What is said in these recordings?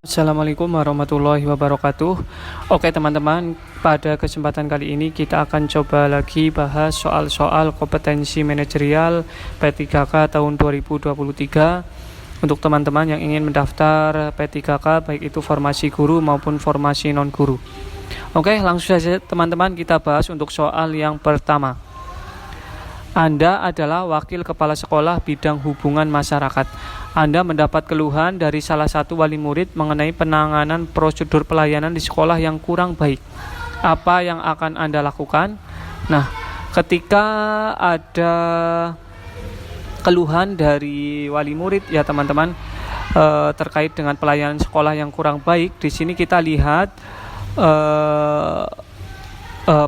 Assalamualaikum warahmatullahi wabarakatuh. Oke teman-teman, pada kesempatan kali ini kita akan coba lagi bahas soal-soal kompetensi manajerial P3K tahun 2023 untuk teman-teman yang ingin mendaftar P3K baik itu formasi guru maupun formasi non-guru. Oke, langsung saja teman-teman kita bahas untuk soal yang pertama. Anda adalah wakil kepala sekolah bidang hubungan masyarakat. Anda mendapat keluhan dari salah satu wali murid mengenai penanganan prosedur pelayanan di sekolah yang kurang baik. Apa yang akan Anda lakukan? Nah, ketika ada keluhan dari wali murid ya teman-teman terkait dengan pelayanan sekolah yang kurang baik, di sini kita lihat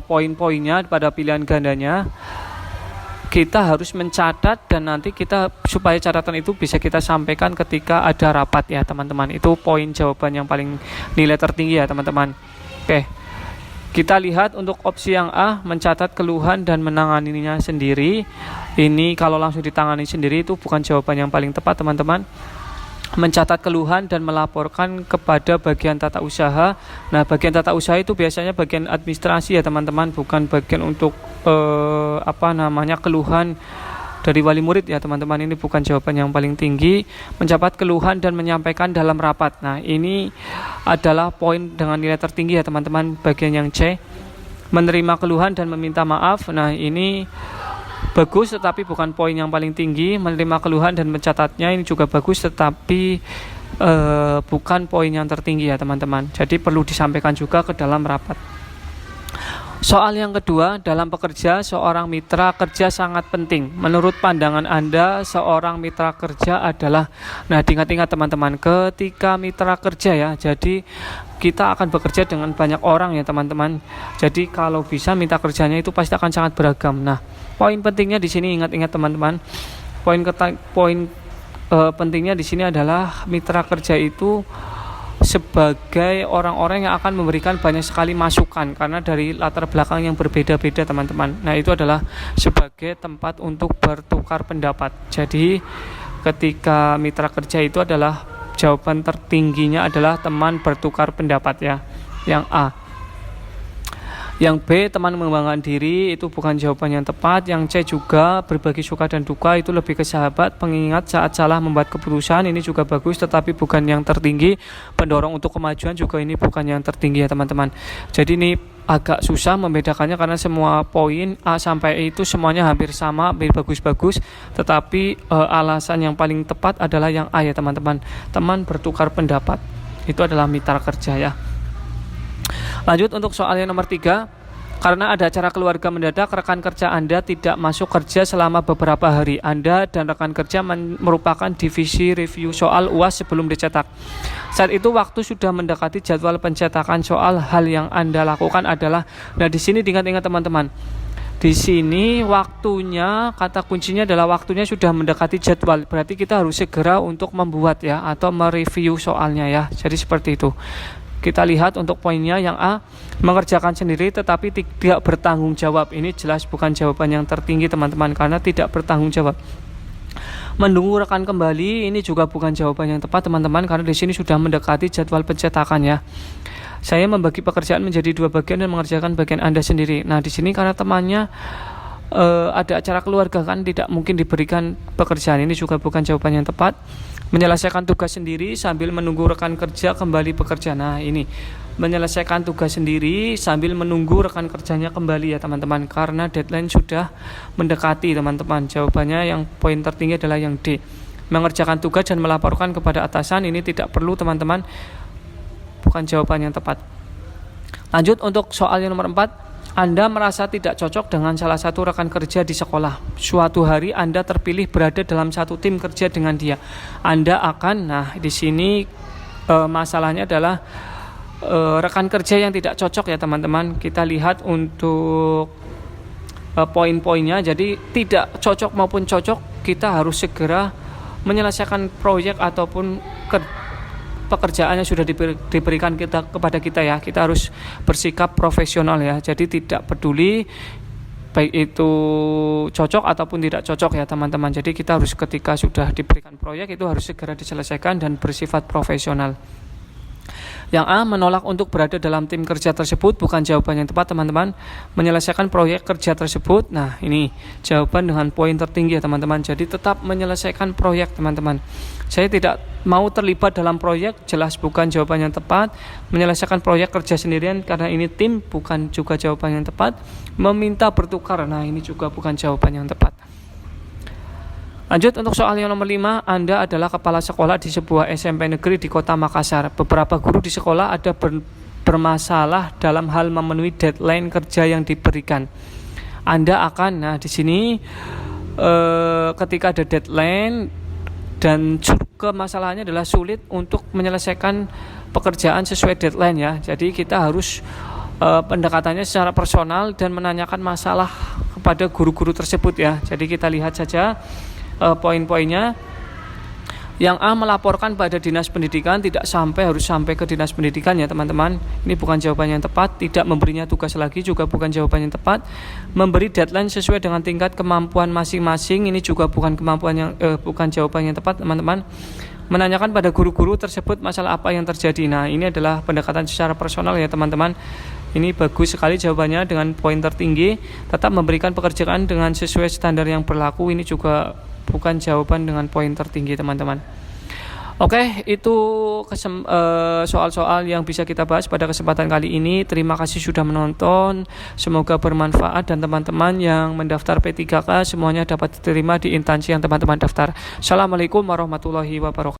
poin-poinnya pada pilihan gandanya. Kita harus mencatat dan nanti kita supaya catatan itu bisa kita sampaikan ketika ada rapat ya teman-teman. Itu poin jawaban yang paling nilai tertinggi ya teman-teman. Oke, kita lihat untuk opsi yang A, mencatat keluhan dan menanganinya sendiri. Ini kalau langsung ditangani sendiri itu bukan jawaban yang paling tepat teman-teman. Mencatat keluhan dan melaporkan kepada bagian tata usaha. Nah, bagian tata usaha itu biasanya bagian administrasi ya teman-teman, bukan bagian untuk keluhan dari wali murid ya teman-teman. Ini bukan jawaban yang paling tinggi. Mencatat keluhan dan menyampaikan dalam rapat. Nah, ini adalah poin dengan nilai tertinggi ya teman-teman, bagian yang C. Menerima keluhan dan meminta maaf. Nah, ini bagus tetapi bukan poin yang paling tinggi. Menerima keluhan dan mencatatnya ini juga bagus tetapi bukan poin yang tertinggi ya teman-teman. Jadi perlu disampaikan juga ke dalam rapat. Soal yang kedua, dalam bekerja seorang mitra kerja sangat penting. Menurut pandangan Anda, seorang mitra kerja adalah, nah diingat-ingat teman-teman, ketika mitra kerja ya, jadi kita akan bekerja dengan banyak orang ya teman-teman. Jadi kalau bisa mitra kerjanya itu pasti akan sangat beragam. Nah, poin pentingnya di sini ingat-ingat teman-teman. Poin pentingnya di sini adalah mitra kerja itu sebagai orang-orang yang akan memberikan banyak sekali masukan karena dari latar belakang yang berbeda-beda teman-teman. Nah, itu adalah sebagai tempat untuk bertukar pendapat. Jadi ketika mitra kerja itu adalah jawaban tertingginya adalah teman bertukar pendapat ya, yang A. Yang B, teman mengembangkan diri, itu bukan jawaban yang tepat. Yang C juga, berbagi suka dan duka, itu lebih ke sahabat, pengingat saat salah membuat keputusan, ini juga bagus tetapi bukan yang tertinggi. Pendorong untuk kemajuan juga ini bukan yang tertinggi ya teman-teman. Jadi ini agak susah membedakannya karena semua poin A sampai E itu semuanya hampir sama, hampir bagus-bagus, tetapi alasan yang paling tepat adalah yang A ya teman-teman. Teman bertukar pendapat, itu adalah mitra kerja ya. Lanjut untuk soal yang nomor 3. Karena ada acara keluarga mendadak, rekan kerja Anda tidak masuk kerja selama beberapa hari. Anda dan rekan kerja merupakan divisi review soal UAS sebelum dicetak. Saat itu waktu sudah mendekati jadwal pencetakan soal. Hal yang Anda lakukan adalah, nah di sini diingat-ingat teman-teman. Di sini waktunya, kata kuncinya adalah waktunya sudah mendekati jadwal. Berarti kita harus segera untuk membuat ya atau mereview soalnya ya. Jadi seperti itu. Kita lihat untuk poinnya yang A, mengerjakan sendiri tetapi tidak bertanggung jawab. Ini jelas bukan jawaban yang tertinggi teman-teman karena tidak bertanggung jawab. Menunggu rekan kembali, ini juga bukan jawaban yang tepat teman-teman karena di sini sudah mendekati jadwal pencetakan ya. Saya membagi pekerjaan menjadi 2 bagian dan mengerjakan bagian Anda sendiri. Nah, di sini karena temannya ada acara keluarga kan tidak mungkin diberikan pekerjaan, ini juga bukan jawaban yang tepat. Menyelesaikan tugas sendiri sambil menunggu rekan kerja kembali bekerja. Nah, ini menyelesaikan tugas sendiri sambil menunggu rekan kerjanya kembali ya teman-teman karena deadline sudah mendekati teman-teman. Jawabannya yang poin tertinggi adalah yang D. Mengerjakan tugas dan melaporkan kepada atasan, ini tidak perlu teman-teman, bukan jawaban yang tepat. Lanjut untuk soal yang nomor 4. Anda merasa tidak cocok dengan salah satu rekan kerja di sekolah. Suatu hari Anda terpilih berada dalam satu tim kerja dengan dia. Anda akan, nah di sini masalahnya adalah rekan kerja yang tidak cocok ya teman-teman. Kita lihat untuk poin-poinnya. Jadi tidak cocok maupun cocok, kita harus segera menyelesaikan proyek ataupun pekerjaannya sudah diberikan kepada kita ya. Kita harus bersikap profesional ya. Jadi tidak peduli baik itu cocok ataupun tidak cocok ya teman-teman. Jadi kita harus ketika sudah diberikan proyek itu harus segera diselesaikan dan bersifat profesional. Yang A, menolak untuk berada dalam tim kerja tersebut, bukan jawaban yang tepat teman-teman. Menyelesaikan proyek kerja tersebut, nah ini jawaban dengan poin tertinggi ya teman-teman. Jadi tetap menyelesaikan proyek teman-teman. Saya tidak mau terlibat dalam proyek, jelas bukan jawaban yang tepat. Menyelesaikan proyek kerja sendirian karena ini tim, bukan juga jawaban yang tepat. Meminta bertukar, nah ini juga bukan jawaban yang tepat. Lanjut untuk soal yang nomor 5, Anda adalah kepala sekolah di sebuah SMP negeri di kota Makassar. Beberapa guru di sekolah ada bermasalah dalam hal memenuhi deadline kerja yang diberikan. Anda akan, nah di sini ketika ada deadline dan juga masalahnya adalah sulit untuk menyelesaikan pekerjaan sesuai deadline ya. Jadi kita harus pendekatannya secara personal dan menanyakan masalah kepada guru-guru tersebut ya. Jadi kita lihat saja poin-poinnya. Yang A, melaporkan pada dinas pendidikan, tidak harus sampai ke dinas pendidikan ya teman-teman. Ini bukan jawaban yang tepat. Tidak memberinya tugas lagi juga bukan jawaban yang tepat. Memberi deadline sesuai dengan tingkat kemampuan masing-masing, ini juga bukan jawaban yang tepat teman-teman. Menanyakan pada guru-guru tersebut masalah apa yang terjadi. Nah ini adalah pendekatan secara personal ya teman-teman. Ini bagus sekali jawabannya dengan poin tertinggi. Tetap memberikan pekerjaan dengan sesuai standar yang berlaku, ini juga bukan jawaban dengan poin tertinggi teman-teman. Oke, itu soal-soal yang bisa kita bahas pada kesempatan kali ini. Terima kasih sudah menonton. Semoga bermanfaat dan teman-teman yang mendaftar P3K semuanya dapat diterima di instansi yang teman-teman daftar. Assalamualaikum warahmatullahi wabarakatuh.